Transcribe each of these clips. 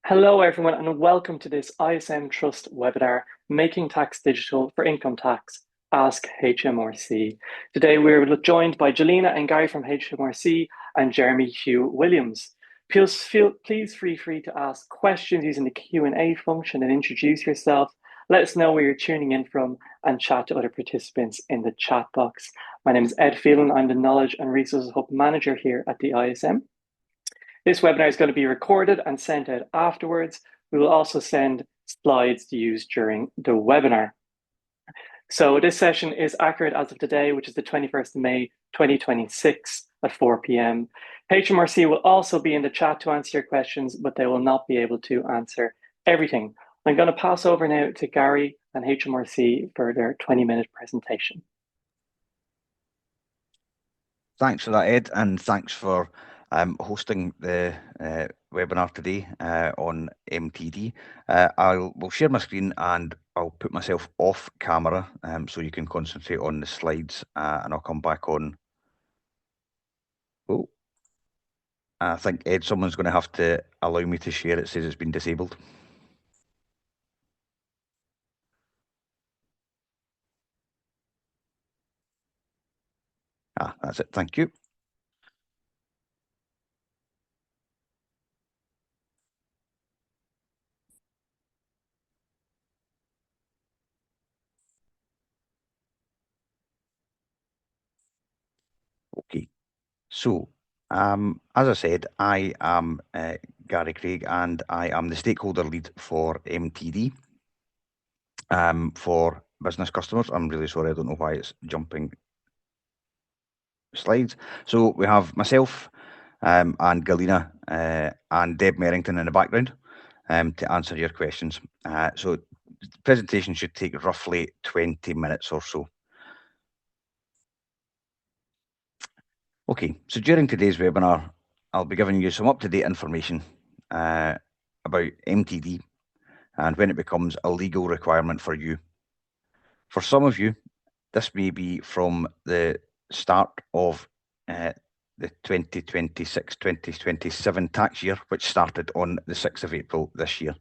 Hello, everyone, and welcome to this ISM Trust webinar, Making Tax Digital for Income Tax, Ask HMRC. Today, we're joined by Jelena and Gary from HMRC and Jeremy Hugh Williams. Please feel free to ask questions using the Q&A function and introduce yourself. Let us know where you're tuning in from and chat to other participants in the chat box. My name is Ed Phelan. I'm the Knowledge and Resources Hub Manager here at the ISM. This webinar is going to be recorded and sent out afterwards. We will also send slides to use during the webinar. So this session is accurate as of today, which is the 21st of May, 2026 at 4 p.m. HMRC will also be in the chat to answer your questions, but they will not be able to answer everything. I'm going to pass over now to Gary and HMRC for their 20-minute presentation. Thanks for that, Ed, and thanks for hosting the webinar today on MTD. We'll share my screen and I'll put myself off camera so you can concentrate on the slides and I'll come back on. Oh, I think, Ed, someone's going to have to allow me to share. It says it's been disabled. That's it. Thank you. Okay, so as I said, I am Gary Craig and I am the stakeholder lead for MTD for business customers. I'm really sorry, I don't know why it's jumping slides. So we have myself and Galina and Deb Merrington in the background to answer your questions. So the presentation should take roughly 20 minutes or so. Okay, so during today's webinar, I'll be giving you some up-to-date information about MTD and when it becomes a legal requirement for you. For some of you, this may be from the start of the 2026-2027 tax year, which started on the 6th of April this year.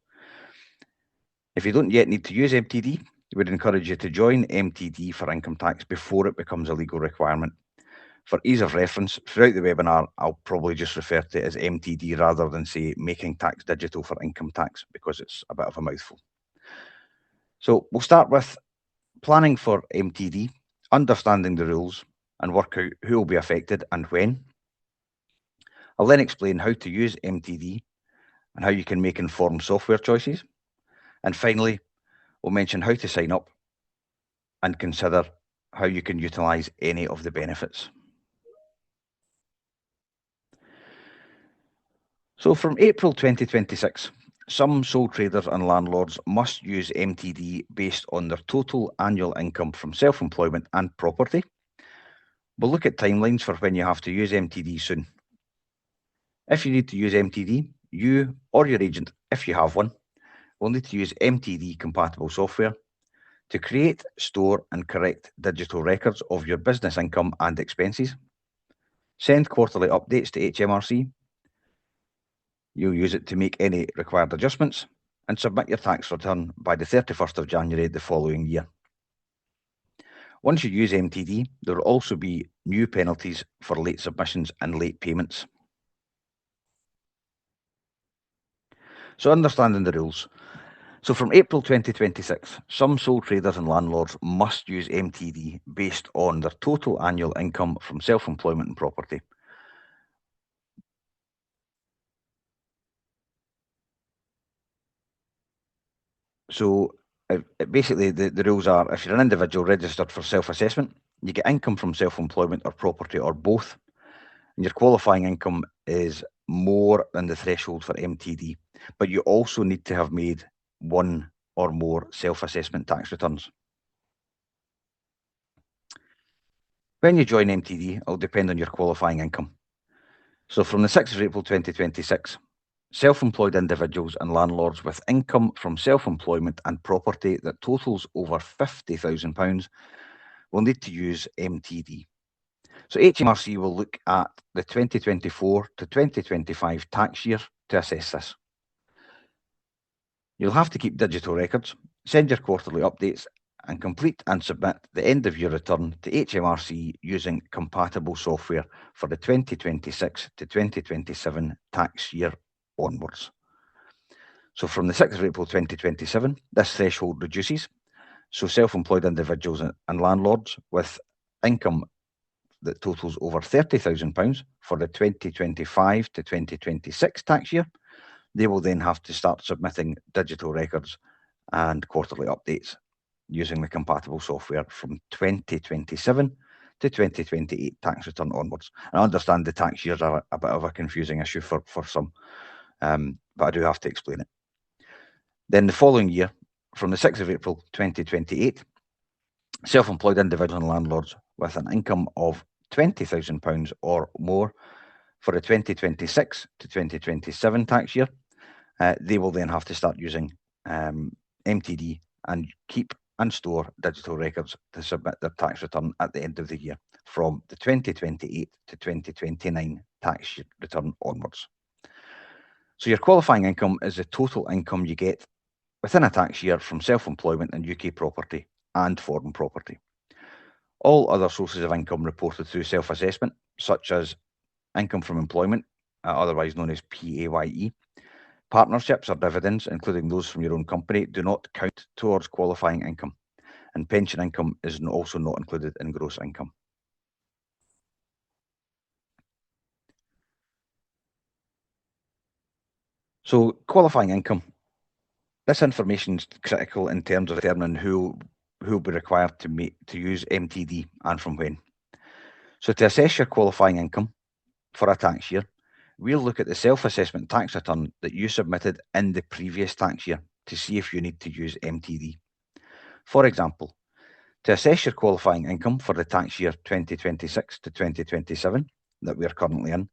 If you don't yet need to use MTD, we would encourage you to join MTD for income tax before it becomes a legal requirement. For ease of reference, throughout the webinar, I'll probably just refer to it as MTD rather than say Making Tax Digital for Income Tax because it's a bit of a mouthful. So we'll start with planning for MTD, understanding the rules, and work out who will be affected and when. I'll then explain how to use MTD and how you can make informed software choices. And finally, we'll mention how to sign up and consider how you can utilize any of the benefits. So from April 2026, some sole traders and landlords must use MTD based on their total annual income from self-employment and property. We'll look at timelines for when you have to use MTD soon. If you need to use MTD, you or your agent, if you have one, will need to use MTD compatible software to create, store and correct digital records of your business income and expenses, send quarterly updates to HMRC, you'll use it to make any required adjustments, and submit your tax return by the 31st of January the following year. Once you use MTD, there will also be new penalties for late submissions and late payments. So understanding the rules. So from April 2026, some sole traders and landlords must use MTD based on their total annual income from self-employment and property. So basically the rules are, if you're an individual registered for self-assessment, you get income from self-employment or property or both, and your qualifying income is more than the threshold for MTD, but you also need to have made one or more self-assessment tax returns. When you join MTD, it will depend on your qualifying income. So from the 6th of April 2026, self-employed individuals and landlords with income from self-employment and property that totals over £50,000 will need to use MTD. So HMRC will look at the 2024 to 2025 tax year to assess this. You'll have to keep digital records, send your quarterly updates, and complete and submit the end of year return to HMRC using compatible software for the 2026 to 2027 tax year onwards. So from the 6th of April 2027, this threshold reduces. So self-employed individuals and landlords with income that totals over £30,000 for the 2025 to 2026 tax year, they will then have to start submitting digital records and quarterly updates using the compatible software from 2027 to 2028 tax return onwards. And I understand the tax years are a bit of a confusing issue for some, but I do have to explain it. Then the following year, from the 6th of April 2028, self-employed individuals and landlords with an income of £20,000 or more for the 2026 to 2027 tax year, they will then have to start using MTD and keep and store digital records to submit their tax return at the end of the year from the 2028 to 2029 tax return onwards. So your qualifying income is the total income you get within a tax year from self-employment and UK property and foreign property. All other sources of income reported through self-assessment, such as income from employment, otherwise known as PAYE, partnerships or dividends, including those from your own company, do not count towards qualifying income, and pension income is also not included in gross income. So qualifying income, this information is critical in terms of determining who will be required to use MTD and from when. So to assess your qualifying income for a tax year, we'll look at the self-assessment tax return that you submitted in the previous tax year to see if you need to use MTD. For example, to assess your qualifying income for the tax year 2026 to 2027 that we're currently in,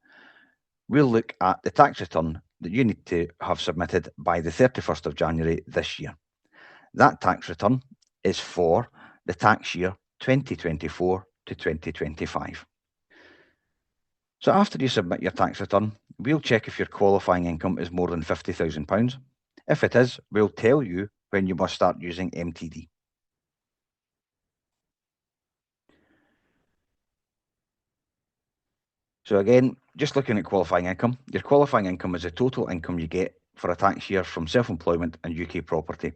we'll look at the tax return that you need to have submitted by the 31st of January this year. That tax return is for the tax year 2024 to 2025. So after you submit your tax return, we'll check if your qualifying income is more than £50,000. If it is, we'll tell you when you must start using MTD. So again, just looking at qualifying income, your qualifying income is the total income you get for a tax year from self-employment and UK property.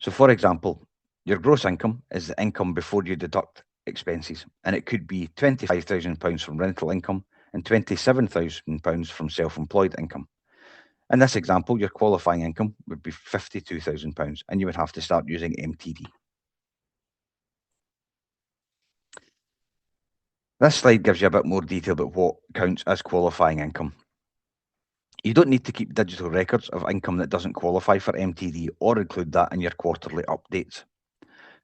So for example, your gross income is the income before you deduct expenses, and it could be £25,000 from rental income and £27,000 from self-employed income. In this example, your qualifying income would be £52,000, and you would have to start using MTD. This slide gives you a bit more detail about what counts as qualifying income. You don't need to keep digital records of income that doesn't qualify for MTD or include that in your quarterly updates.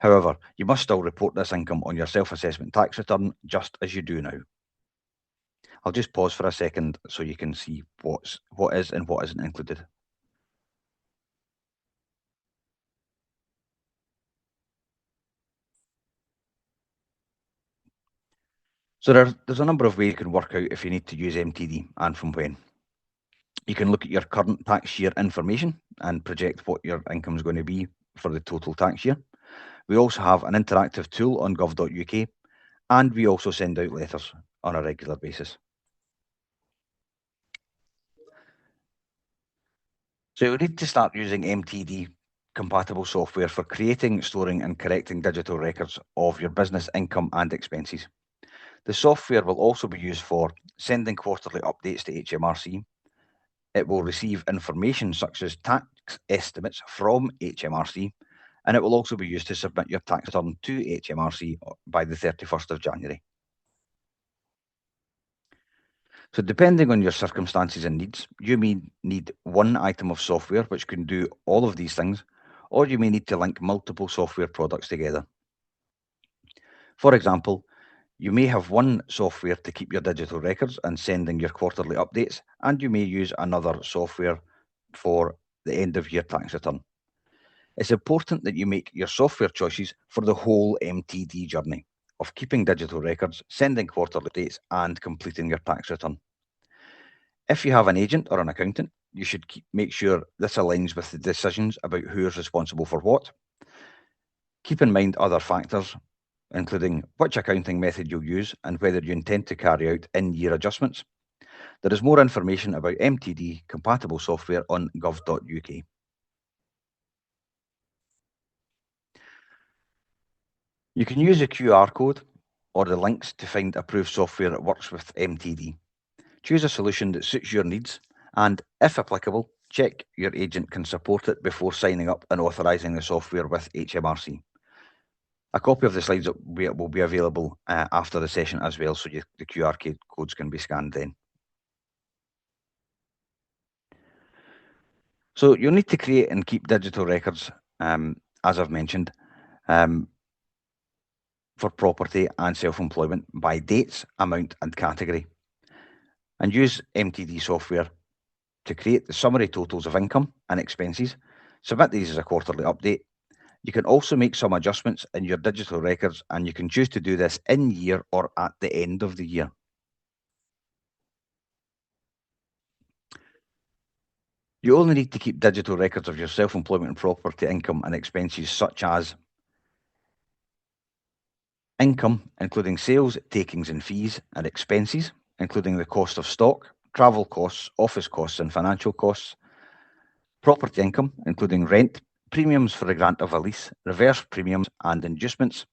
However, you must still report this income on your self-assessment tax return just as you do now. I'll just pause for a second so you can see what is and what isn't included. So there's a number of ways you can work out if you need to use MTD and from when. You can look at your current tax year information and project what your income is going to be for the total tax year. We also have an interactive tool on gov.uk, and we also send out letters on a regular basis. So you'll need to start using MTD compatible software for creating, storing and correcting digital records of your business income and expenses. The software will also be used for sending quarterly updates to HMRC. It will receive information such as tax estimates from HMRC, and it will also be used to submit your tax return to HMRC by the 31st of January. So depending on your circumstances and needs, you may need one item of software which can do all of these things, or you may need to link multiple software products together. For example, you may have one software to keep your digital records and sending your quarterly updates, and you may use another software for the end of year tax return. It's important that you make your software choices for the whole MTD journey of keeping digital records, sending quarterly updates, and completing your tax return. If you have an agent or an accountant, you should make sure this aligns with the decisions about who is responsible for what. Keep in mind other factors, including which accounting method you'll use and whether you intend to carry out in-year adjustments. There is more information about MTD compatible software on gov.uk. You can use a QR code or the links to find approved software that works with MTD. Choose a solution that suits your needs and, if applicable, check your agent can support it before signing up and authorising the software with HMRC. A copy of the slides will be available after the session as well, so the QR codes can be scanned then. So you'll need to create and keep digital records, as I've mentioned, for property and self-employment by dates, amount and category. And use MTD software to create the summary totals of income and expenses. Submit these as a quarterly update. You can also make some adjustments in your digital records, and you can choose to do this in year or at the end of the year. You only need to keep digital records of your self-employment and property income and expenses, such as income, including sales, takings and fees, and expenses, including the cost of stock, travel costs, office costs and financial costs. Property income, including rent, premiums for the grant of a lease, reverse premiums and inducements.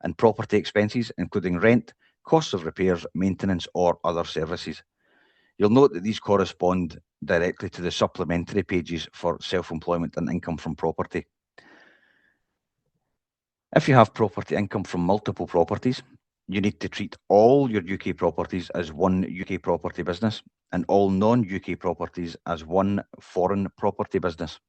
And property expenses, including rent, costs of repairs, maintenance or other services. You'll note that these correspond directly to the supplementary pages for self-employment and income from property. If you have property income from multiple properties, you need to treat all your UK properties as one UK property business and all non-UK properties as one foreign property business.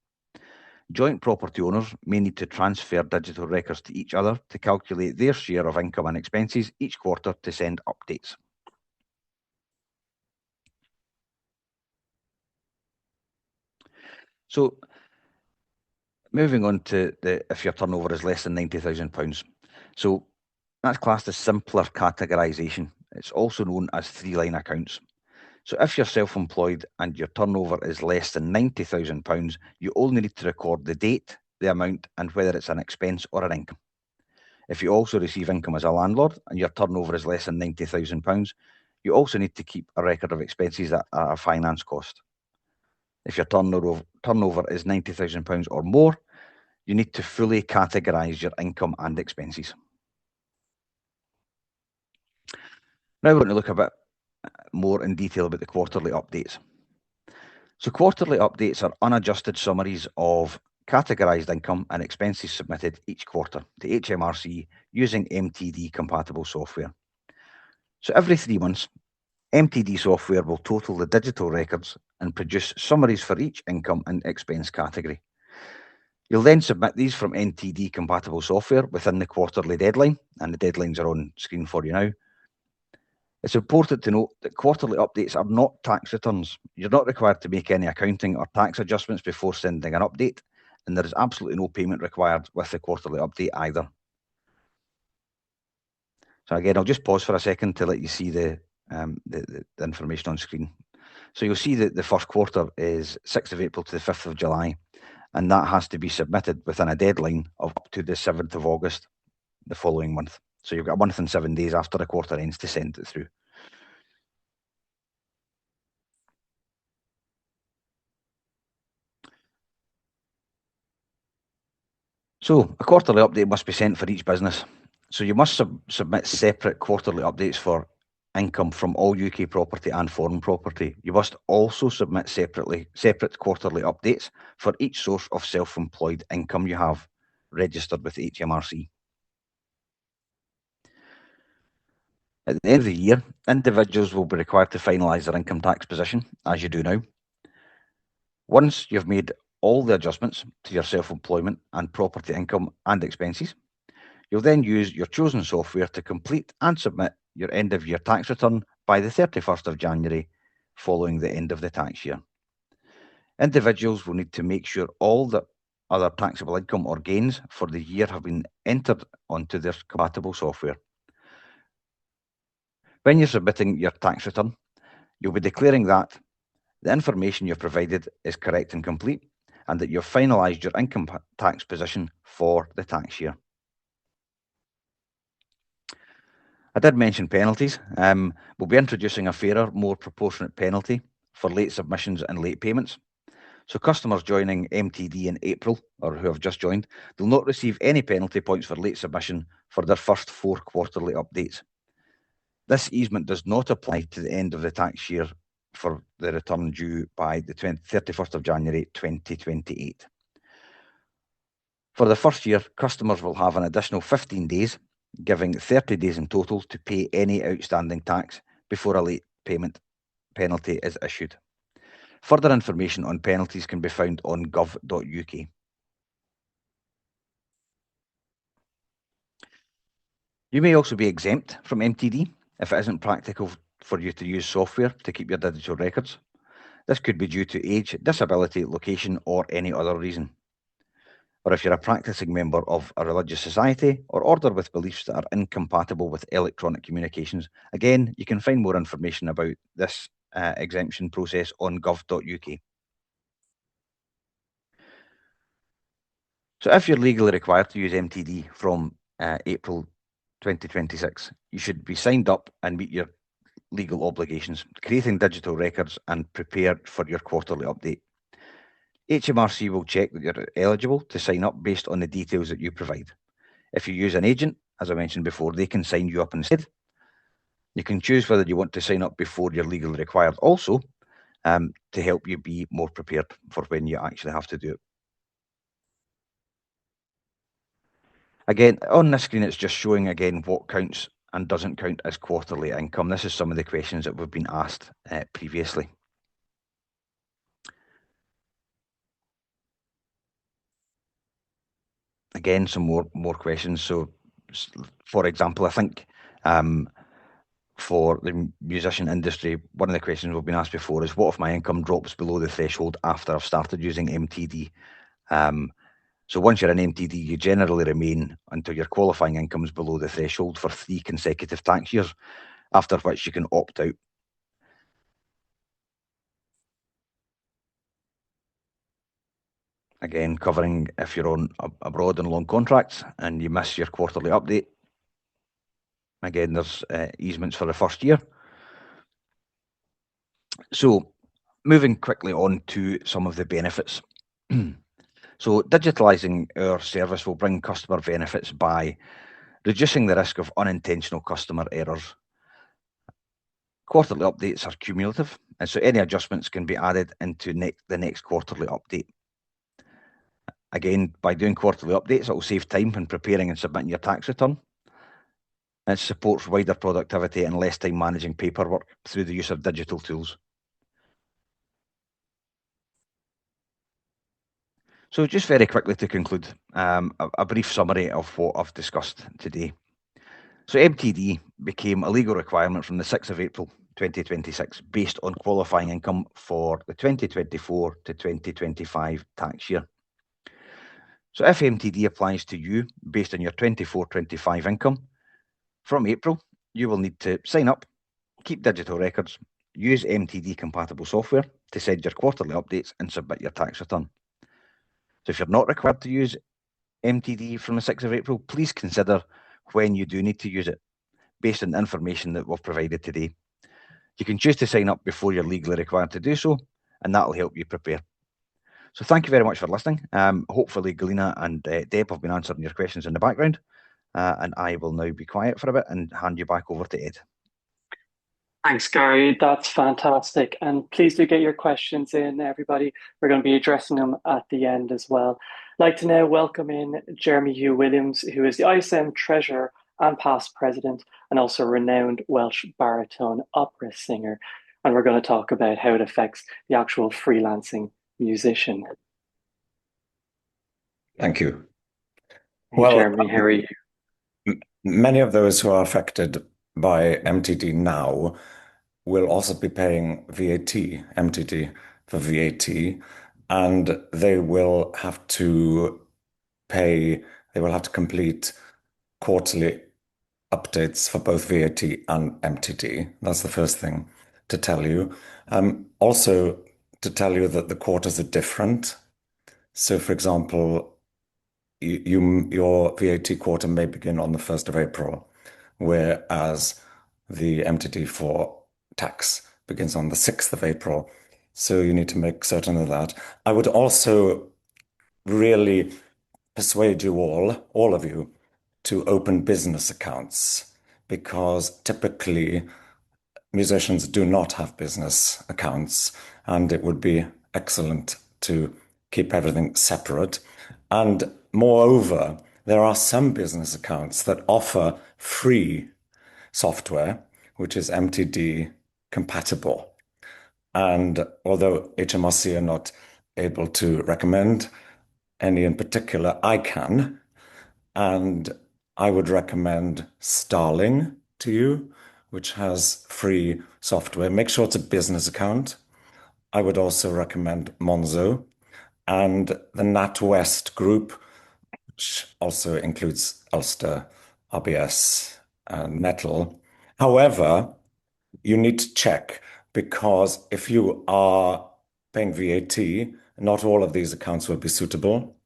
Joint property owners may need to transfer digital records to each other to calculate their share of income and expenses each quarter to send updates. So, moving on to if your turnover is less than £90,000. So that's classed as simpler categorisation. It's also known as three-line accounts. So if you're self-employed and your turnover is less than £90,000, you only need to record the date, the amount, and whether it's an expense or an income. If you also receive income as a landlord and your turnover is less than £90,000, you also need to keep a record of expenses at a finance cost. If your turnover is £90,000 or more, you need to fully categorise your income and expenses. Now we're going to look a bit more in detail about the quarterly updates. So quarterly updates are unadjusted summaries of categorised income and expenses submitted each quarter to HMRC using MTD compatible software. So every 3 months, MTD software will total the digital records and produce summaries for each income and expense category. You'll then submit these from MTD compatible software within the quarterly deadline, and the deadlines are on screen for you now. It's important to note that quarterly updates are not tax returns. You're not required to make any accounting or tax adjustments before sending an update, and there is absolutely no payment required with the quarterly update either. So again, I'll just pause for a second to let you see the information on screen. So you'll see that the first quarter is 6th of April to the 5th of July, and that has to be submitted within a deadline of up to the 7th of August the following month. So you've got a month and 7 days after the quarter ends to send it through. So a quarterly update must be sent for each business. So you must submit separate quarterly updates for income from all UK property and foreign property. You must also submit separate quarterly updates for each source of self-employed income you have registered with HMRC. At the end of the year, individuals will be required to finalise their income tax position, as you do now. Once you've made all the adjustments to your self-employment and property income and expenses, you'll then use your chosen software to complete and submit your end-of-year tax return by the 31st of January following the end of the tax year. Individuals will need to make sure all the other taxable income or gains for the year have been entered onto their compatible software. When you're submitting your tax return, you'll be declaring that the information you've provided is correct and complete, and that you've finalised your income tax position for the tax year. I did mention penalties. We'll be introducing a fairer, more proportionate penalty for late submissions and late payments. So customers joining MTD in April, or who have just joined, will not receive any penalty points for late submission for their first 4 quarterly updates. This easement does not apply to the end of the tax year for the return due by the 31st of January 2028. For the first year, customers will have an additional 15 days, giving 30 days in total to pay any outstanding tax before a late payment penalty is issued. Further information on penalties can be found on gov.uk. You may also be exempt from MTD if it isn't practical for you to use software to keep your digital records. This could be due to age, disability, location, or any other reason. Or if you're a practicing member of a religious society or order with beliefs that are incompatible with electronic communications. Again, you can find more information about this exemption process on gov.uk. So if you're legally required to use MTD from April 2026, you should be signed up and meet your legal obligations, creating digital records and prepared for your quarterly update. HMRC will check that you're eligible to sign up based on the details that you provide. If you use an agent, as I mentioned before, they can sign you up instead. You can choose whether you want to sign up before you're legally required also, to help you be more prepared for when you actually have to do it. Again, on this screen, it's just showing again what counts and doesn't count as quarterly income. This is some of the questions that we've been asked previously. Again, some more questions. So, for example, I think for the musician industry, one of the questions we've been asked before is, what if my income drops below the threshold after I've started using MTD? So once you're in MTD, you generally remain until your qualifying income is below the threshold for 3 consecutive tax years, after which you can opt out. Again, covering if you're on abroad on long contracts and you miss your quarterly update. Again, there's easements for the first year. So moving quickly on to some of the benefits. So digitalising our service will bring customer benefits by reducing the risk of unintentional customer errors. Quarterly updates are cumulative, and so any adjustments can be added into the next quarterly update. Again, by doing quarterly updates, it will save time when preparing and submitting your tax return. And it supports wider productivity and less time managing paperwork through the use of digital tools. So just very quickly to conclude, a brief summary of what I've discussed today. So MTD became a legal requirement from the 6th of April 2026 based on qualifying income for the 2024 to 2025 tax year. So if MTD applies to you based on your 24-25 income, from April, you will need to sign up, keep digital records, use MTD compatible software to send your quarterly updates and submit your tax return. So if you're not required to use MTD from the 6th of April, please consider when you do need to use it based on the information that we've provided today. You can choose to sign up before you're legally required to do so, and that will help you prepare. So thank you very much for listening. Hopefully Galina and Deb have been answering your questions in the background, and I will now be quiet for a bit and hand you back over to Ed. Thanks, Gary. That's fantastic. And please do get your questions in, everybody. We're going to be addressing them at the end as well. I'd like to now welcome in Jeremy Hugh Williams, who is the ISM Treasurer and past President, and also a renowned Welsh baritone opera singer. And we're going to talk about how it affects the actual freelancing musician. Thank you. Hey, Jeremy, how are you? Many of those who are affected by MTD now will also be paying VAT, MTD for VAT, and they will have to complete quarterly updates for both VAT and MTD. That's the first thing to tell you. Also, to tell you that the quarters are different. So, for example, your VAT quarter may begin on the 1st of April, whereas the MTD for tax begins on the 6th of April. So you need to make certain of that. I would also really persuade you all of you, to open business accounts, because typically musicians do not have business accounts, and it would be excellent to keep everything separate. And moreover, there are some business accounts that offer free software, which is MTD compatible. And although HMRC are not able to recommend any in particular, I can. And I would recommend Starling to you, which has free software. Make sure it's a business account. I would also recommend Monzo and the NatWest group, which also includes Ulster, RBS, and Metal. However, you need to check, because if you are paying VAT, not all of these accounts will be suitable.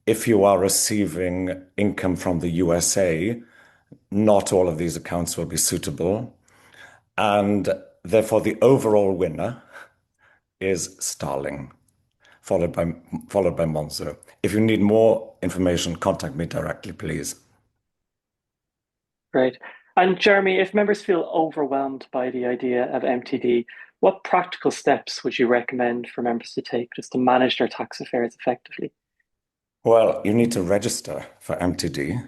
If you are receiving income from the USA, not all of these accounts will be suitable. And therefore, the overall winner is Starling, followed by Monzo. If you need more information, contact me directly, please. Great. And Jeremy, if members feel overwhelmed by the idea of MTD, what practical steps would you recommend for members to take just to manage their tax affairs effectively? Well, you need to register for MTD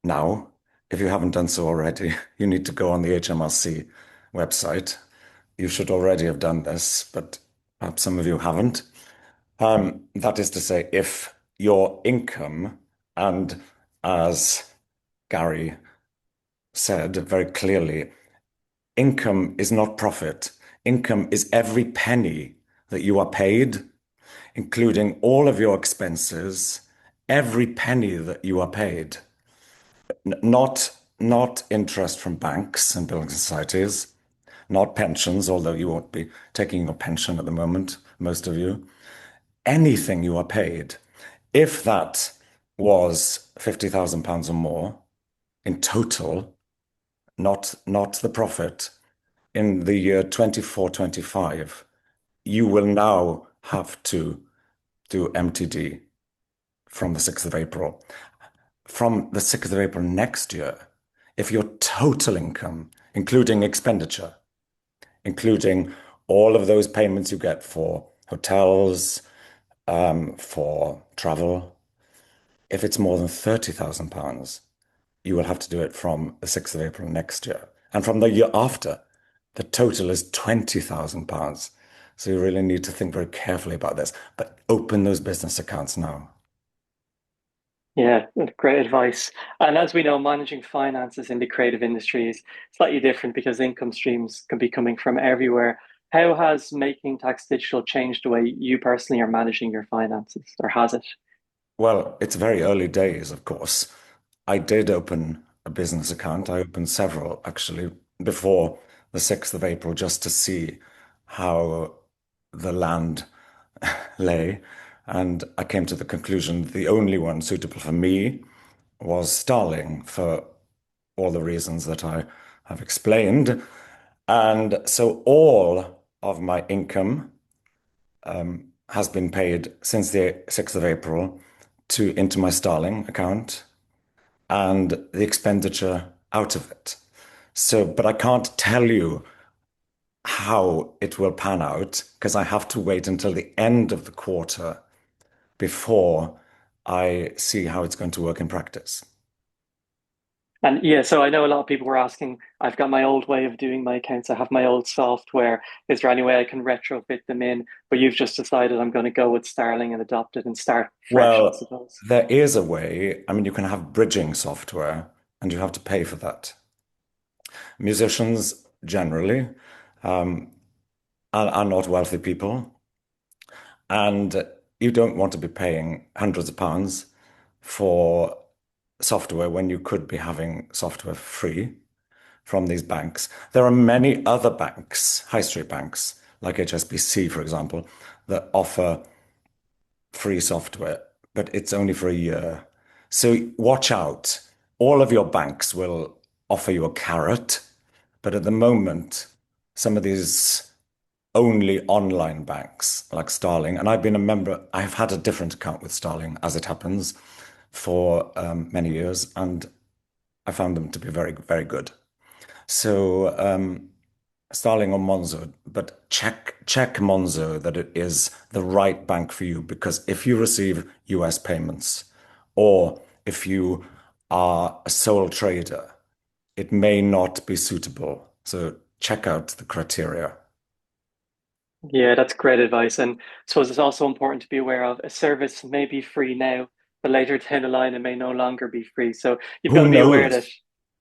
now. If you haven't done so already, you need to go on the HMRC website. You should already have done this, but perhaps some of you haven't. That is to say, if your income, and as Gary said very clearly, income is not profit. Income is every penny that you are paid, including all of your expenses, every penny that you are paid. Not interest from banks and building societies, not pensions, although you won't be taking your pension at the moment, most of you. Anything you are paid. If that was £50,000 or more in total, not the profit, in the year 24-25, you will now have to do MTD from the 6th of April. From the 6th of April next year, if your total income, including expenditure, including all of those payments you get for hotels, for travel, if it's more than £30,000, you will have to do it from the 6th of April next year. And from the year after, the total is £20,000. So you really need to think very carefully about this. But open those business accounts now. Yeah, great advice. And as we know, managing finances in the creative industry is slightly different because income streams can be coming from everywhere. How has making tax digital changed the way you personally are managing your finances, or has it? Well, it's very early days, of course. I did open a business account. I opened several actually before the 6th of April, just to see how the land lay. And I came to the conclusion the only one suitable for me was Starling, for all the reasons that I have explained. And so all of my income has been paid since the 6th of April into my Starling account, and the expenditure out of it. So, but I can't tell you how it will pan out, because I have to wait until the end of the quarter before I see how it's going to work in practice. And yeah, so I know a lot of people were asking, I've got my old way of doing my accounts, I have my old software. Is there any way I can retrofit them in? But you've just decided I'm going to go with Starling and adopt it and start fresh, I Well, suppose. there is a way. I mean, you can have bridging software, and you have to pay for that. Musicians generally are not wealthy people, and you don't want to be paying hundreds of pounds for software when you could be having software free from these banks. There are many other banks, high street banks, like HSBC, for example, that offer free software, but it's only for a year. So watch out. All of your banks will offer you a carrot, but at the moment, some of these only online banks like Starling, and I've been a member, I've had a different account with Starling, as it happens, for many years, and I found them to be very, very good. So Starling or Monzo, but check Monzo that it is the right bank for you, because if you receive US payments or if you are a sole trader, it may not be suitable. So check out the criteria. Yeah, that's great advice. And I suppose it's also important to be aware of a service may be free now, but later down the line, it may no longer be free. So you've got Who to be aware that, knows?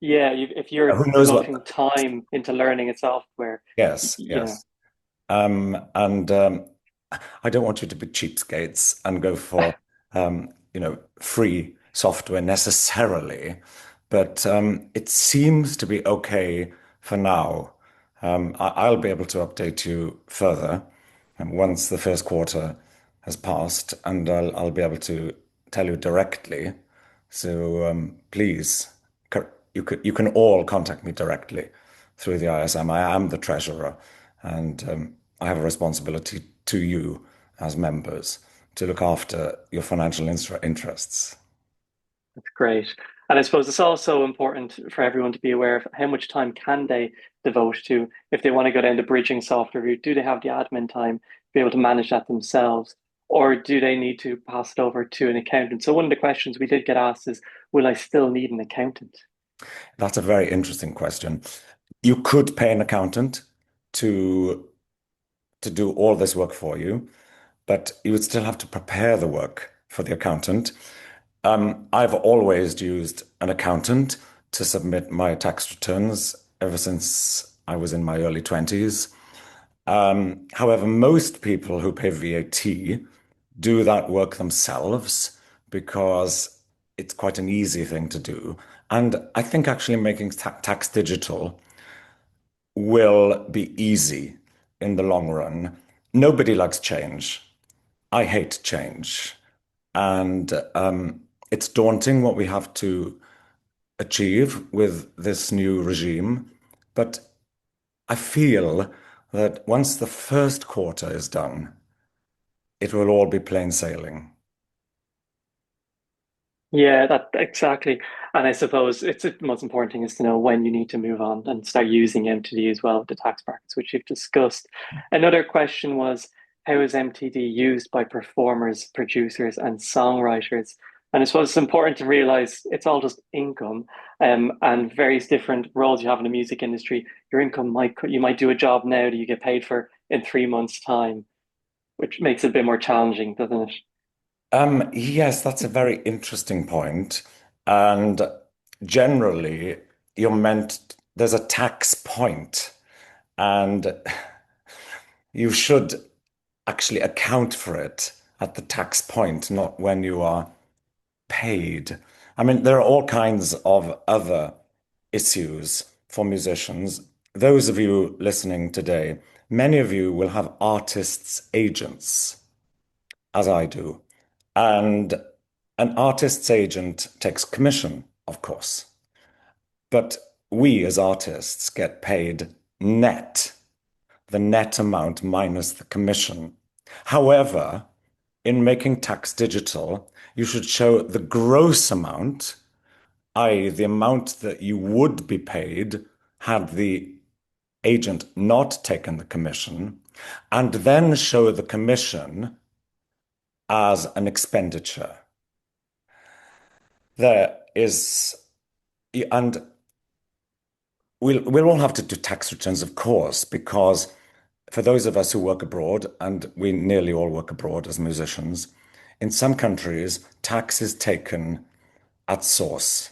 yeah, if you're Who knows what? devoting time into learning a software, Yes, you know, yes. And I don't want you to be cheapskates and go for free software necessarily, but it seems to be okay for now. I'll be able to update you further once the first quarter has passed, and I'll be able to tell you directly. So please, you can all contact me directly through the ISM. I am the treasurer, and I have a responsibility to you as members to look after your financial interests. that's great. And I suppose it's also important for everyone to be aware of how much time can they devote to if they want to go down the bridging software route. Do they have the admin time to be able to manage that themselves? Or do they need to pass it over to an accountant? So one of the questions we did get asked is, will I still need an accountant? That's a very interesting question. You could pay an accountant to to do all this work for you, but you would still have to prepare the work for the accountant. I've always used an accountant to submit my tax returns ever since I was in my early 20s. However, most people who pay VAT do that work themselves because it's quite an easy thing to do. And I think actually making tax digital will be easy in the long run. Nobody likes change. I hate change. And it's daunting what we have to achieve with this new regime. But I feel that once the first quarter is done, it will all be plain sailing. Yeah, that exactly. And I suppose it's the most important thing is to know when you need to move on and start using MTD as well, the tax brackets, which you've discussed. Another question was, how is MTD used by performers, producers, and songwriters? And I suppose it's important to realize it's all just income, and various different roles you have in the music industry. Your income you might do a job now that you get paid for in 3 months' time, which makes it a bit more challenging, doesn't it? Yes, that's a very interesting point. And generally, there's a tax point, and you should actually account for it at the tax point, not when you are paid. I mean, there are all kinds of other issues for musicians. Those of you listening today, many of you will have artists' agents, as I do. And an artist's agent takes commission, of course. But we as artists get paid net, the net amount minus the commission. However, in making tax digital, you should show the gross amount, i.e., the amount that you would be paid had the agent not taken the commission, and then show the commission as an expenditure. There is, and we'll all have to do tax returns, of course, because for those of us who work abroad, and we nearly all work abroad as musicians, in some countries, tax is taken at source,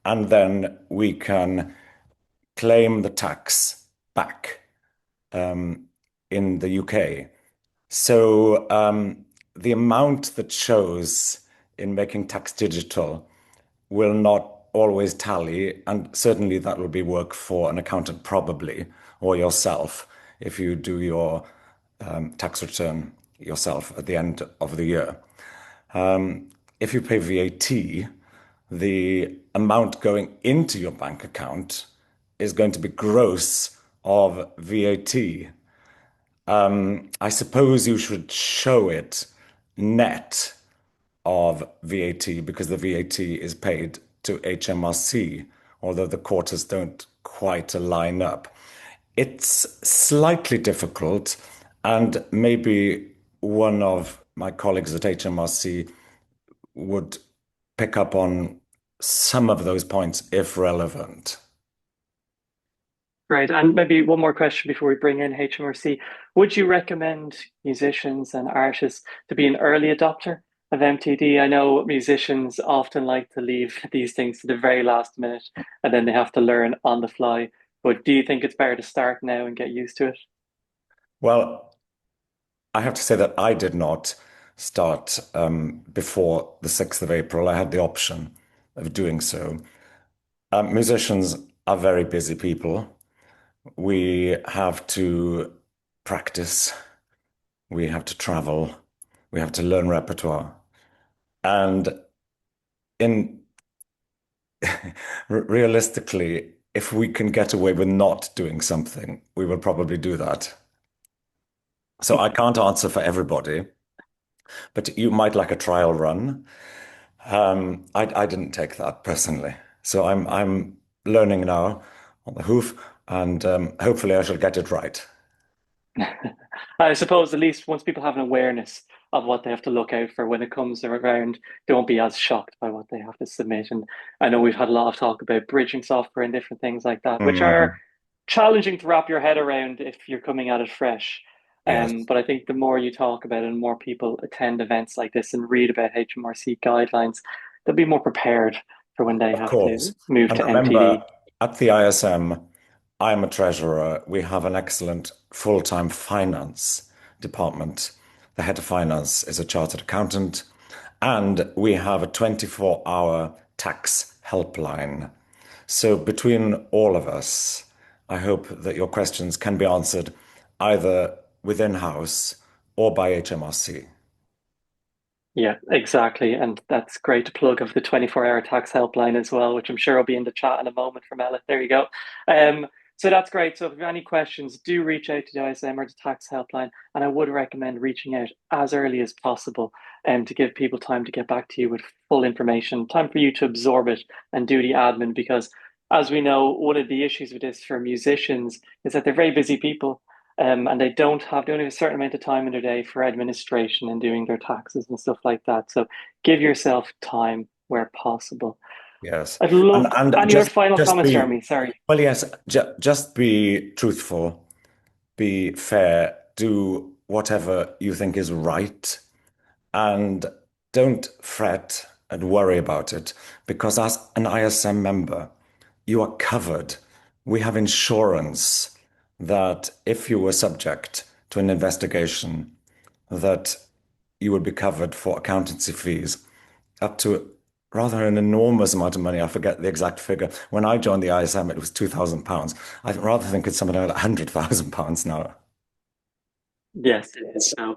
and then we can claim the tax back in the UK. So the amount that shows in making tax digital will not always tally, and certainly that will be work for an accountant probably, or yourself. if you do your tax return yourself at the end of the year. If you pay VAT, the amount going into your bank account is going to be gross of VAT. I suppose you should show it net of VAT because the VAT is paid to HMRC, although the quarters don't quite align up. It's slightly difficult, and maybe one of my colleagues at HMRC would pick up on some of those points if relevant. Right. And maybe one more question before we bring in HMRC. Would you recommend musicians and artists to be an early adopter of MTD? I know musicians often like to leave these things to the very last minute and then they have to learn on the fly. But do you think it's better to start now and get used to it? Well, I have to say that I did not start before the 6th of April. I had the option of doing so. Musicians are very busy people. We have to practice, we have to travel, we have to learn repertoire. And in realistically, if we can get away with not doing something, we will probably do that. So I can't answer for everybody, but you might like a trial run. I didn't take that personally. So I'm learning now on the hoof, and hopefully I shall get it right. I suppose at least once people have an awareness of what they have to look out for when it comes around, they won't be as shocked by what they have to submit. And I know we've had a lot of talk about bridging software and different things like that, which are Mm, challenging to wrap your head around if you're coming at it fresh. yes, But I think the more you talk about it and more people attend events like this and read about HMRC guidelines, they'll be more prepared for when they of have to course. move And to remember, MTD. at the ISM, I'm a treasurer. We have an excellent full-time finance department. The head of finance is a chartered accountant, and we have a 24-hour tax helpline. So between all of us, I hope that your questions can be answered either within house or by HMRC. Yeah, exactly. And that's great to plug of the 24-hour tax helpline as well, which I'm sure will be in the chat in a moment from Ella. There you go. So that's great. So if you have any questions, do reach out to the ISM or the tax helpline. And I would recommend reaching out as early as possible to give people time to get back to you with full information, time for you to absorb it and do the admin. Because as we know, one of the issues with this for musicians is that they're very busy people and they only have a certain amount of time in their day for administration and doing their taxes and stuff like that. So give yourself time where possible. Yes. I'd And love and any other final comments, Jeremy. Sorry. well, yes, just be truthful, be fair, do whatever you think is right, and don't fret and worry about it because as an ISM member, you are covered. We have insurance that if you were subject to an investigation, that you would be covered for accountancy fees up to rather an enormous amount of money. I forget the exact figure. When I joined the ISM, it was £2,000. I rather think it's something like £100,000 now. Yes, it is. So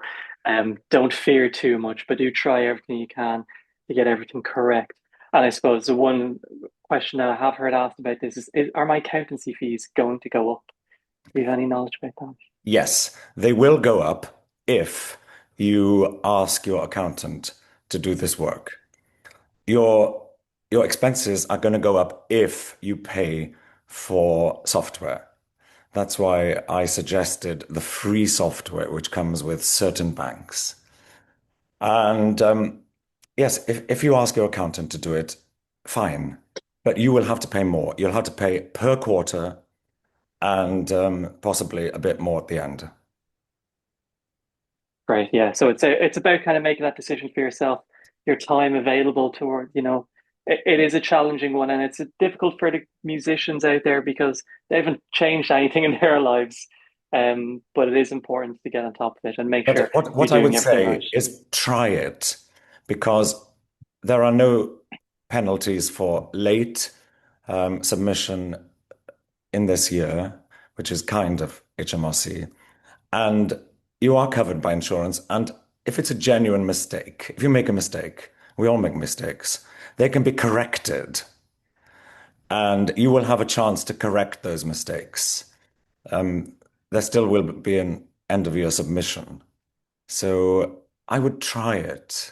don't fear too much, but do try everything you can to get everything correct. And I suppose the one question that I have heard asked about this is are my accountancy fees going to go up? Do you have any knowledge about that? Yes, they will go up if you ask your accountant to do this work. Your your expenses are going to go up if you pay for software. That's why I suggested the free software, which comes with certain banks. And yes, if you ask your accountant to do it, fine. But you will have to pay more. You'll have to pay per quarter and possibly a bit more at the end. Right, yeah. So it's about kind of making that decision for yourself, your time available toward, it is a challenging one and it's difficult for the musicians out there because they haven't changed anything in their lives. But it is important to get on top of it and make But sure you're what I doing would everything right. say is try it because there are no penalties for late submission in this year, which is kind of HMRC, and you are covered by insurance. And if it's a genuine mistake, if you make a mistake, we all make mistakes, they can be corrected, and you will have a chance to correct those mistakes. There still will be an end of year submission. So I would try it.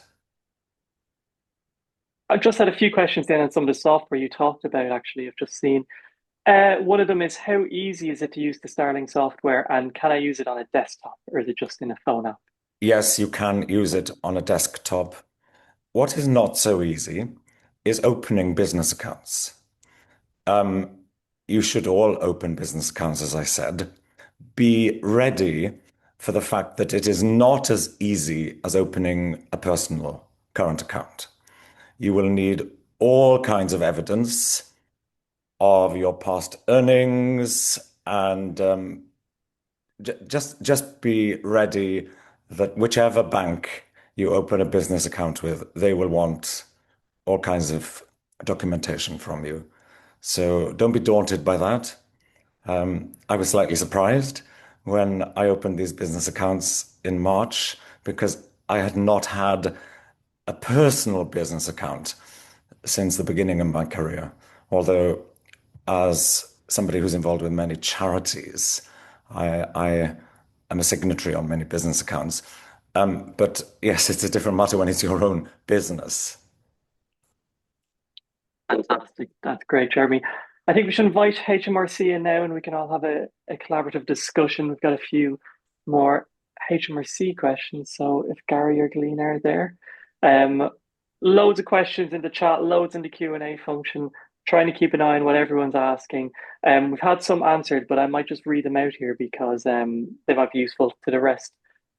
I've just had a few questions then on some of the software you talked about, actually. I've just seen. One of them is, how easy is it to use the Starling software, and can I use it on a desktop, or is it just in a phone app? Yes, you can use it on a desktop. What is not so easy is opening business accounts. You should all open business accounts, as I said. Be ready for the fact that it is not as easy as opening a personal current account. You will need all kinds of evidence of your past earnings, and just be ready that whichever bank you open a business account with, they will want all kinds of documentation from you. So don't be daunted by that. I was slightly surprised when I opened these business accounts in March because I had not had a personal business account since the beginning of my career. Although, as somebody who's involved with many charities, I am a signatory on many business accounts. But yes, it's a different matter when it's your own business. Fantastic. That's great, Jeremy. I think we should invite HMRC in now and we can all have a collaborative discussion. We've got a few more HMRC questions. So if Gary or Glenn are there, um, loads of questions in the chat, loads in the Q&A function, trying to keep an eye on what everyone's asking. We've had some answered, but I might just read them out here because they might be useful to the rest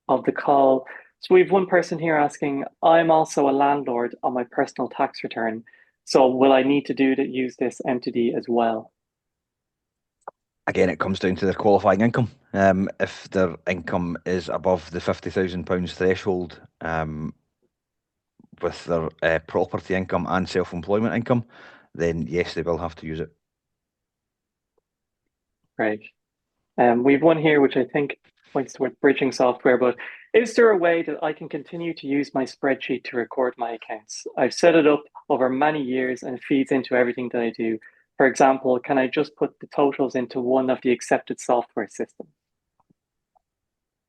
of the call. So we have one person here asking, I'm also a landlord on my personal tax return. So will I need to use this MTD as well? Again, it comes down to their qualifying income. If their income is above the £50,000 threshold, with their property income and self-employment income, then yes, they will have to use it. Great. We have one here which I think points towards bridging software, but is there a way that I can continue to use my spreadsheet to record my accounts? I've set it up over many years and it feeds into everything that I do. For example, can I just put the totals into one of the accepted software systems?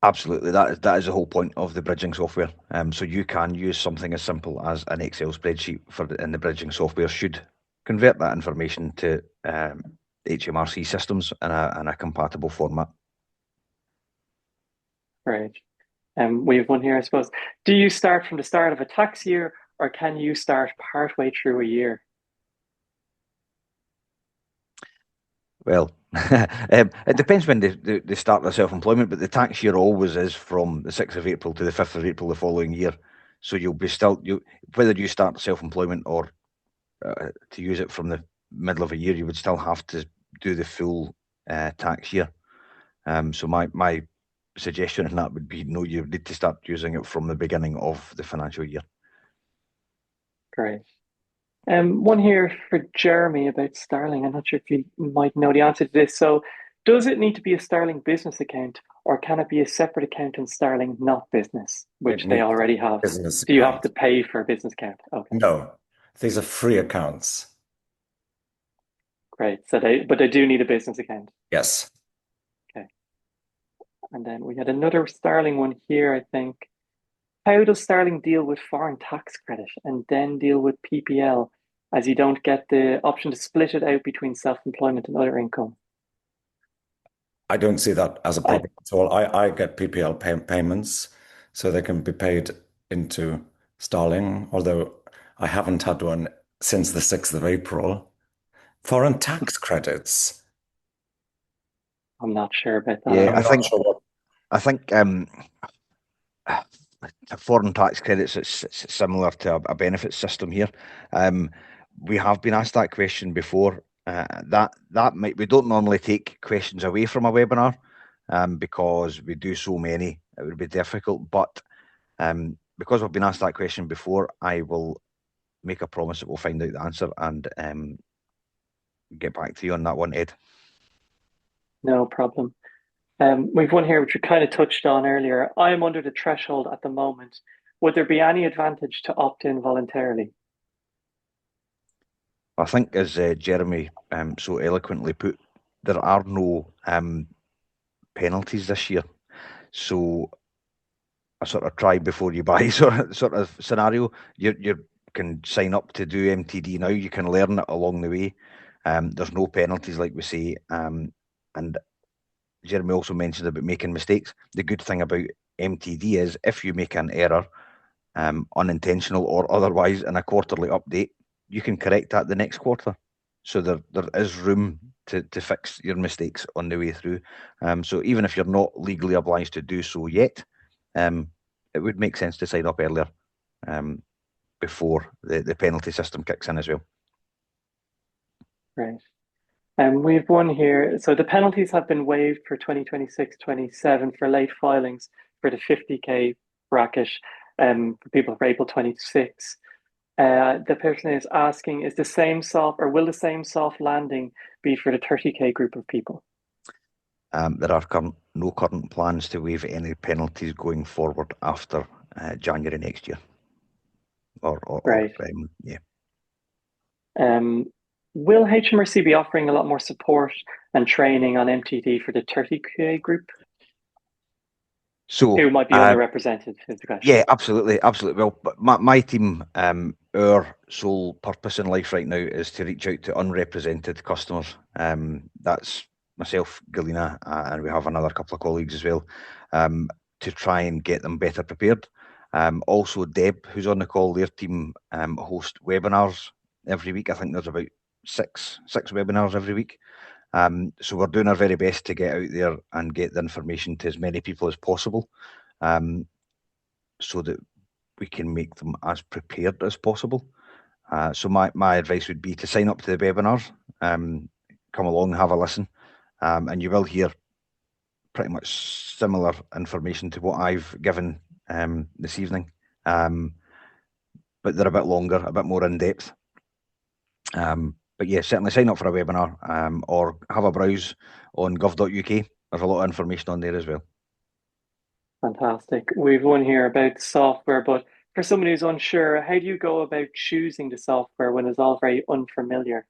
Absolutely, that is the whole point of the bridging software. So you can use something as simple as an Excel spreadsheet and the bridging software should convert that information to HMRC systems in a compatible format. Great. We have one here, I suppose. Do you start from the start of a tax year, or can you start partway through a year? Well, it depends when they start their self-employment, but the tax year always is from the 6th of April to the 5th of April the following year. So you'll be whether you start self-employment or to use it from the middle of a year, you would still have to do the full tax year. So my suggestion on that would be, no, you need to start using it from the beginning of the financial year. Great. One here for Jeremy about Starling. I'm not sure if you might know the answer to this. So, does it need to be a Starling business account, or can it be a separate account in Starling, not business, which they already have? Business Do you have account. to pay for a business account? Okay, No, these are free accounts. great. So but they do need a business account. Yes. Okay. And then we had another Starling one here, I think. How does Starling deal with foreign tax credit and then deal with PPL, as you don't get the option to split it out between self-employment and other income? I don't see that as a problem at all. I get PPL payments, so they can be paid into Starling, although I haven't had one since the 6th of April. Foreign tax credits. I'm not sure about that. Yeah, I'm not sure what. I think foreign tax credits, it's similar to a benefits system here. We have been asked that question before. We don't normally take questions away from a webinar because we do so many, it would be difficult. But because we've been asked that question before, I will make a promise that we'll find out the answer and get back to you on that one, Ed. No problem. We've one here which we kind of touched on earlier. I am under the threshold at the moment. Would there be any advantage to opt in voluntarily? I think, as Jeremy so eloquently put, there are no penalties this year. So a sort of try before you buy sort of scenario. You can sign up to do MTD now. You can learn it along the way. There's no penalties, like we say. And Jeremy also mentioned about making mistakes. The good thing about MTD is if you make an error, unintentional or otherwise, in a quarterly update, you can correct that the next quarter. So there is room to fix your mistakes on the way through. So even if you're not legally obliged to do so yet, it would make sense to sign up earlier before the penalty system kicks in as well. Right. We have one here. So the penalties have been waived for 2026-27 for late filings for the 50K bracket for people for April 26. The person is asking, is the same soft or will the same soft landing be for the 30K group of people? There are no current plans to waive any penalties going forward after January next year. Right. Yeah. Will HMRC be offering a lot more support and training on MTD for the 30K group? So who might be underrepresented is the question. Yeah, absolutely. Well, but my team, our sole purpose in life right now is to reach out to unrepresented customers. That's myself, Galina, and we have another couple of colleagues as well, to try and get them better prepared. Also, Deb, who's on the call, their team host webinars every week. I think there's about six webinars every week. So we're doing our very best to get out there and get the information to as many people as possible, so that we can make them as prepared as possible. So my advice would be to sign up to the webinars, come along, have a listen, and you will hear pretty much similar information to what I've given this evening, but they're a bit longer, a bit more in depth. But yeah, certainly sign up for a webinar, or have a browse on gov.uk. There's a lot of information on there as well. Fantastic. We've one here about software, but for somebody who's unsure, how do you go about choosing the software when it's all very unfamiliar?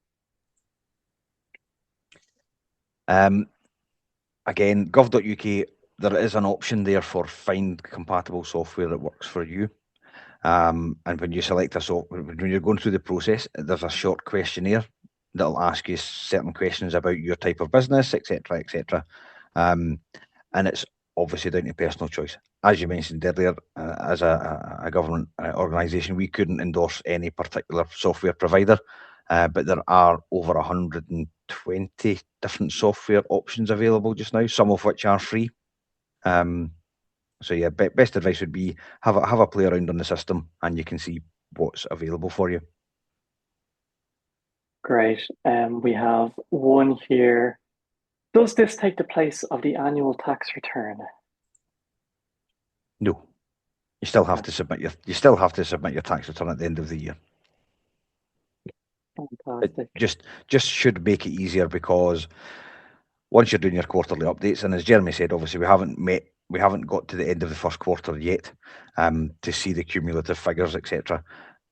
Again, gov.uk, there is an option there for find compatible software that works for you. And when you select a software, when you're going through the process, there's a short questionnaire that'll ask you certain questions about your type of business, etc., etc. And it's obviously down to personal choice. As you mentioned earlier, as a government organisation, we couldn't endorse any particular software provider, but there are over 120 different software options available just now, some of which are free. So yeah, best advice would be have a play around on the system, and you can see what's available for you. Great. We have one here. Does this take the place of the annual tax return? No, you still have to submit your tax return at the end of the year. Fantastic. It just should make it easier, because once you're doing your quarterly updates, and as Jeremy said, obviously we haven't got to the end of the first quarter yet, to see the cumulative figures, etc.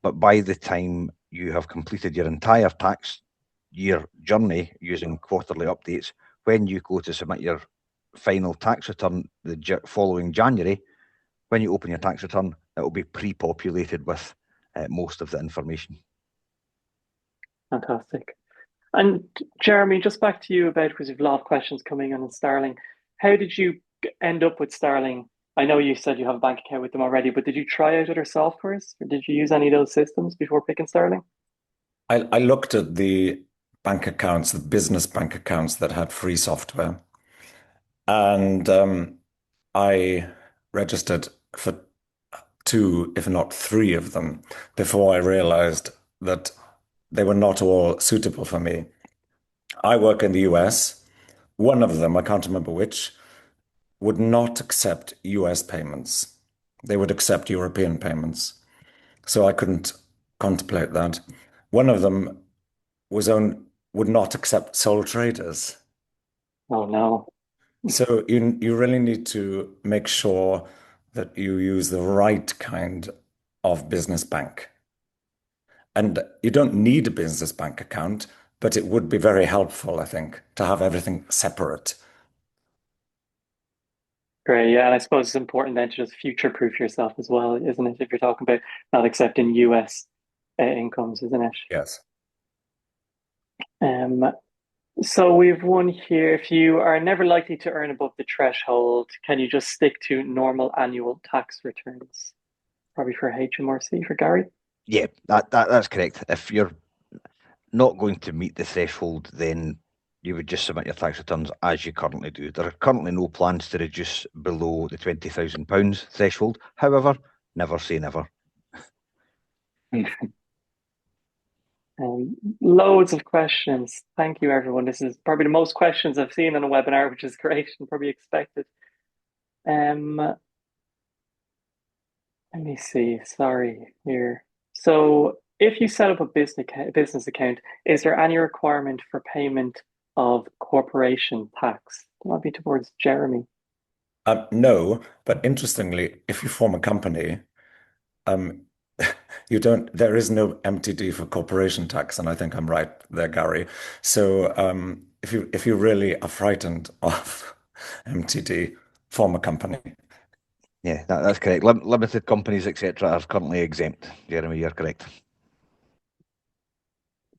But by the time you have completed your entire tax year journey using quarterly updates, when you go to submit your final tax return the following January, when you open your tax return, it will be pre-populated with most of the information. Fantastic. And Jeremy, just back to you about, because you've a lot of questions coming on Starling. How did you end up with Starling? I know you said you have a bank account with them already, but did you try out other softwares, or did you use any of those systems before picking Starling? I looked at the bank accounts, the business bank accounts that had free software, and I registered for 2, if not 3 of them before I realized that they were not all suitable for me. I work in the US. One of them, I can't remember which, would not accept US payments. They would accept European payments. So I couldn't contemplate that. One of them would not accept sole traders. Oh no. So you really need to make sure that you use the right kind of business bank. And you don't need a business bank account, but it would be very helpful, I think, to have everything separate. Great, yeah, and I suppose it's important then to just future-proof yourself as well, isn't it? If you're talking about not accepting US incomes, isn't it? Yes. Um, so we've one here. If you are never likely to earn above the threshold, can you just stick to normal annual tax returns? Probably for HMRC for Gary. Yeah, that's correct. If you're not going to meet the threshold, then you would just submit your tax returns as you currently do. There are currently no plans to reduce below the £20,000 threshold. However, never say never. Loads of questions. Thank you, everyone. This is probably the most questions I've seen on a webinar, which is great and probably expected. Let me see. Sorry here. So, if you set up a business account, is there any requirement for payment of corporation tax? That might be towards Jeremy. No, but interestingly, if you form a company, um, there is no MTD for corporation tax, and I think I'm right there, Gary. So if you really are frightened of MTD, form a company. Yeah, that's correct. Limited companies, etc., are currently exempt. Jeremy, you're correct.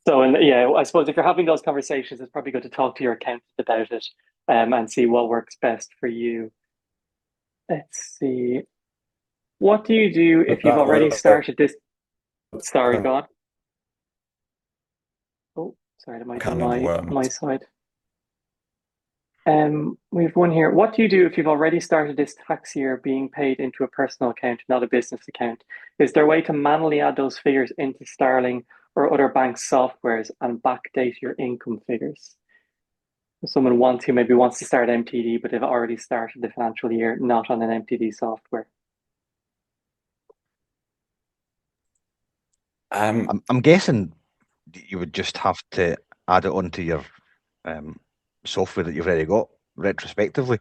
So, and yeah, I suppose if you're having those conversations, it's probably good to talk to your accountant about it, and see what works best for you. Let's see. What do you do if you've already started this? Sorry, A go on. Oh, sorry, that might be can of my worms. side. We have one here. What do you do if you've already started this tax year being paid into a personal account, not a business account? Is there a way to manually add those figures into Starling or other bank softwares and backdate your income figures? If someone maybe wants to start MTD, but they've already started the financial year not on an MTD software. I'm guessing you would just have to add it onto your um, software that you've already got retrospectively.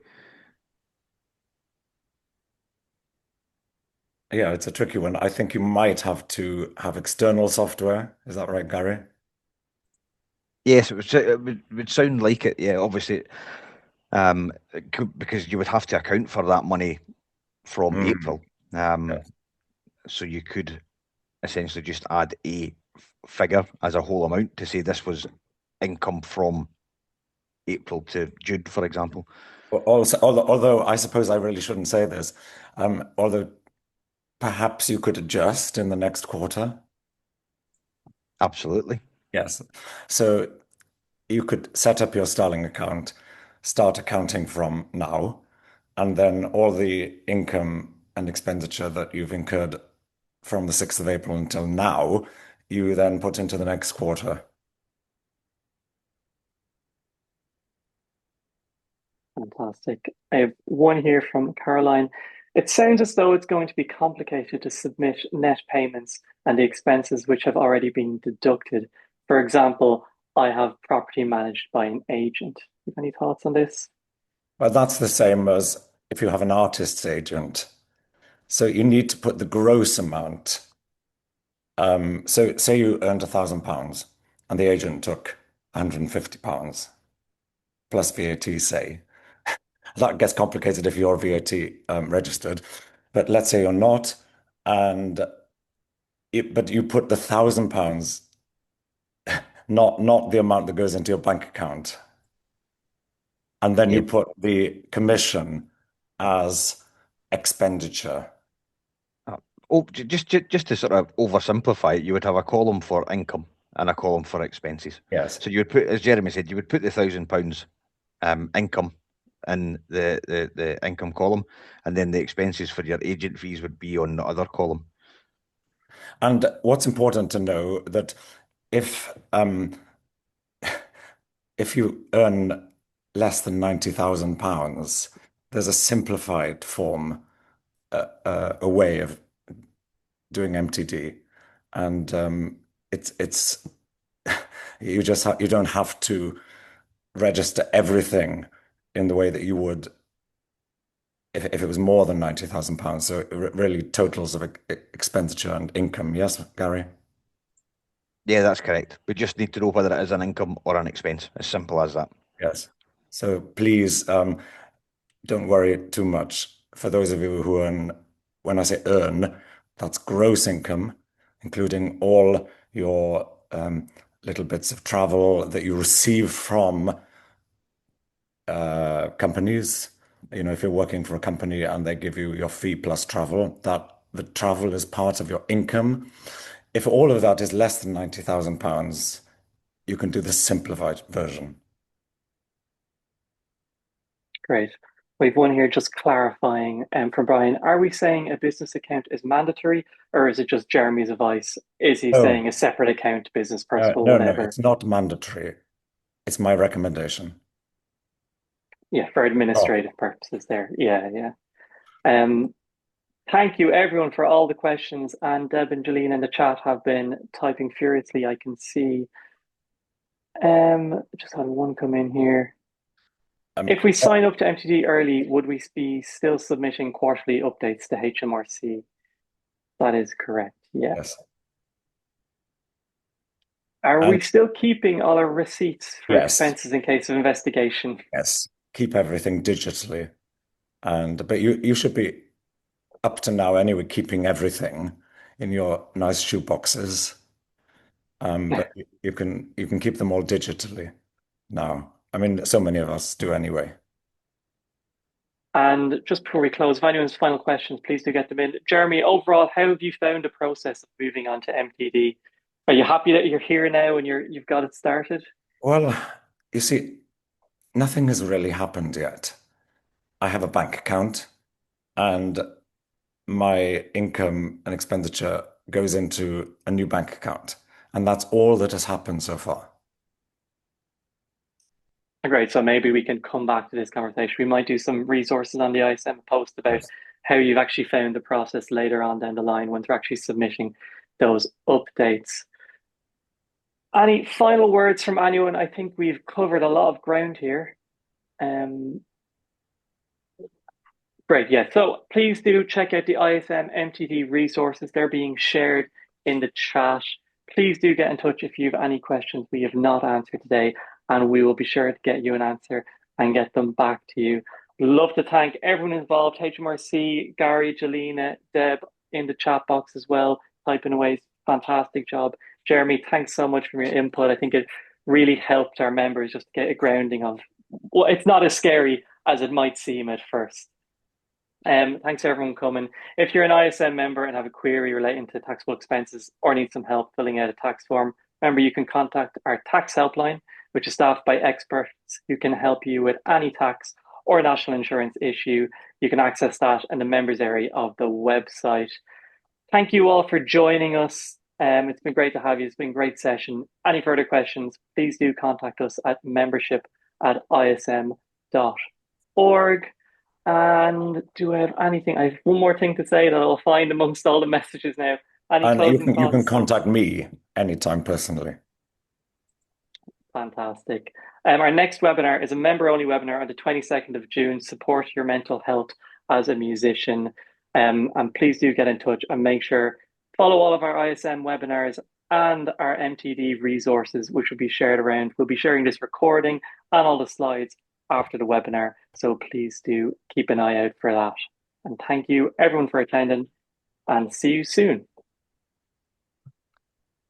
Yeah, it's a tricky one. I think you might have to have external software. Is that right, Gary? Yes, it would sound like it. Yeah, obviously, because you would have to account for that money from Mm, April. Um, yes. so you could essentially just add a figure as a whole amount to say this was income from April to June, for example. Also, although I suppose I really shouldn't say this, although perhaps you could adjust in the next quarter. Absolutely. Yes. So you could set up your Starling account, start accounting from now, and then all the income and expenditure that you've incurred from the 6th of April until now, you then put into the next quarter. Fantastic. I have one here from Caroline. It sounds as though it's going to be complicated to submit net payments and the expenses which have already been deducted. For example, I have property managed by an agent. Have any thoughts on this? Well, that's the same as if you have an artist's agent. So you need to put the gross amount. So say you earned £1,000 and the agent took £150 plus VAT, say. That gets complicated if you're VAT registered. But let's say you're not, and but you put the £1,000, not the amount that goes into your bank account, and then you Yeah. put the commission as expenditure. Oh, just to sort of oversimplify it, you would have a column for income and a column for expenses. Yes. So you would put, as Jeremy said, you would put the £1,000 income in the income column, and then the expenses for your agent fees would be on the other column. And what's important to know that if if you earn less than £90,000, there's a simplified form, a way of doing MTD, and it's you don't have to register everything in the way that you would if it was more than £90,000. So it really totals of expenditure and income. Yes, Gary? Yeah, that's correct. We just need to know whether it is an income or an expense. As simple as that. Yes. So please don't worry too much. For those of you who earn, when I say earn, that's gross income, including all your little bits of travel that you receive from companies. You know, if you're working for a company and they give you your fee plus travel, that the travel is part of your income. If all of that is less than £90,000, you can do the simplified version. Great. We've one here just clarifying from Brian. Are we saying a business account is mandatory, or is it just Jeremy's advice? Is he Oh, saying a separate account, business, personal, no, whatever? it's not mandatory. It's my recommendation. Yeah, for Oh, administrative purposes there. Yeah, yeah. Um, Thank you everyone for all the questions. And Deb and Jeline in the chat have been typing furiously, I can see. Just had one come in here. um, If we sign up to MTD early, would we be still submitting quarterly updates to HMRC? That is correct. Yeah. yes. Are we And still keeping all our receipts for yes, expenses in case of investigation? yes, keep everything digitally. But you should be up to now anyway, keeping everything in your nice shoe boxes. But you can keep them all digitally now. I mean, so many of us do anyway. And just before we close, if anyone's final questions, please do get them in. Jeremy, overall, how have you found the process of moving on to MTD? Are you happy that you're here now and you've got it started? Well, you see, nothing has really happened yet. I have a bank account and my income and expenditure goes into a new bank account. And that's all that has happened so far. Great. So maybe we can come back to this conversation. We might do some resources on the ISM post about Yes. how you've actually found the process later on down the line once we're actually submitting those updates. Any final words from anyone? I think we've covered a lot of ground here. Um, Great, yeah. So please do check out the ISM MTD resources. They're being shared in the chat. Please do get in touch if you have any questions we have not answered today, and we will be sure to get you an answer and get them back to you. Love to thank everyone involved, HMRC, Gary, Jelena, Deb in the chat box as well, typing away. Fantastic job. Jeremy, thanks so much for your input. I think it really helped our members just get a grounding of, well, it's not as scary as it might seem at first. Thanks everyone coming. If you're an ISM member and have a query relating to taxable expenses or need some help filling out a tax form, remember you can contact our tax helpline, which is staffed by experts who can help you with any tax or national insurance issue. You can access that in the members area of the website. Thank you all for joining us. It's been great to have you. It's been a great session. Any further questions, please do contact us at membership@ism.org. And do I have anything? I have one more thing to say that I'll find amongst all the messages now. Any And you closing can thoughts? contact me anytime personally. Fantastic. Our next webinar is a member-only webinar on the 22nd of June. Support your mental health as a musician. And please do get in touch and make sure follow all of our ISM webinars and our MTD resources, which will be shared around. We'll be sharing this recording and all the slides after the webinar. So please do keep an eye out for that. And thank you everyone for attending and see you soon.